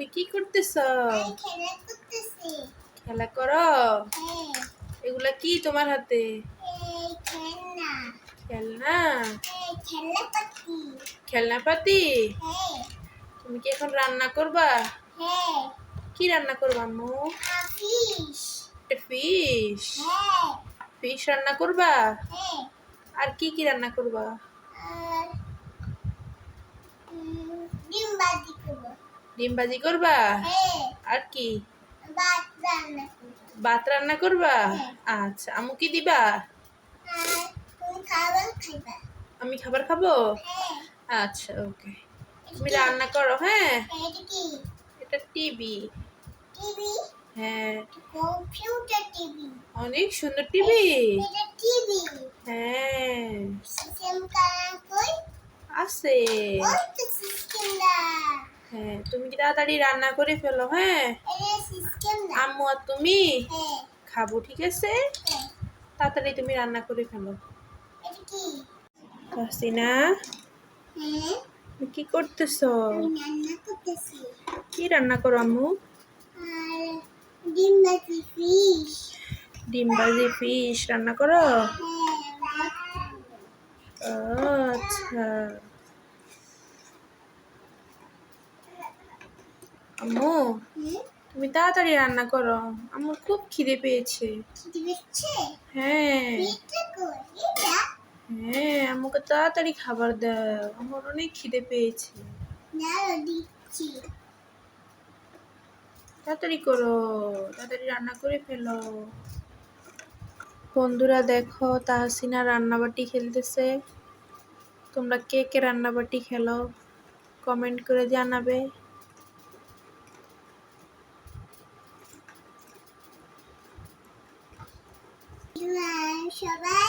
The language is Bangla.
তুমি কি করতেছ? আমি খেলা করতেছি। খেলা করো? হ্যাঁ, এগুলা কি তোমার হাতে? এই খেলনা। খেলনা? এই খেলনাপাতি। খেলনাপাতি? হ্যাঁ, তুমি কি এখন রান্না করবা? হ্যাঁ, কি রান্না করবা আম্মু? ফিশ। ফিশ? হ্যাঁ, ফিশ রান্না করবা? হ্যাঁ, আর কি কি রান্না করবা? আর ডিম ভাজি করবো। ডিম ভাজি করবা? হ্যাঁ, আর কি? ভাত রান্না করবো। ভাত রান্না করবা? হ্যাঁ। আচ্ছা, আম্মু কি দিবা? আর তুমি খাবার খাইবা। আমি খাবার খাবো? হ্যাঁ, আচ্ছা, ওকে। তুমি এটা কি? রান্না করো, হ্যাঁ? এটা কি? এটা টিভি। টিভি? হ্যাঁ। Computer TV. অনেক সুন্দর টিভি। এটা টিভি। হ্যাঁ, সিস্টেম কার কই? আছে। ওই তো সিস্টেমটা। হ্যাঁ, তুমি কি তাড়াতাড়ি রান্না করে ফেলো, হ্যাঁ? এটা সিস্টেম না। আম্মু আর তুমি হ্যাঁ, খাবো, ঠিক আছে? হ্যাঁ। তাড়াতাড়ি তুমি রান্না করে ফেলো। এটা কি? হাসিনা, হ্যাঁ, তুমি কি করতেছো? আমি রান্না করতেছি। কি রান্না করো আম্মু? আর ডিম ভাজি ফিশ। ডিম ভাজি ফিশ রান্না করো? হ্যাঁ, ভাত খাবো। ও, আচ্ছা। আম্মু, হুম? তুমি তাড়াতাড়ি রান্না করো, আমার খুব খিদে পেয়েছে। খিদে পেয়েছে? হ্যাঁ, এটা কই? এটা? হ্যাঁ, আমাকে তাড়াতাড়ি খাবার দাও, আমার অনেক খিদে পেয়েছে। দাঁড়াও দিচ্ছি। তাড়াতাড়ি করো, তাড়াতাড়ি রান্না করে ফেলো। বন্ধুরা দেখো, তাহসিনা রান্নাবাটি খেলতেছে। তোমরা কে কে রান্নাবাটি খেলো কমেন্ট করে জানাবে। সবাই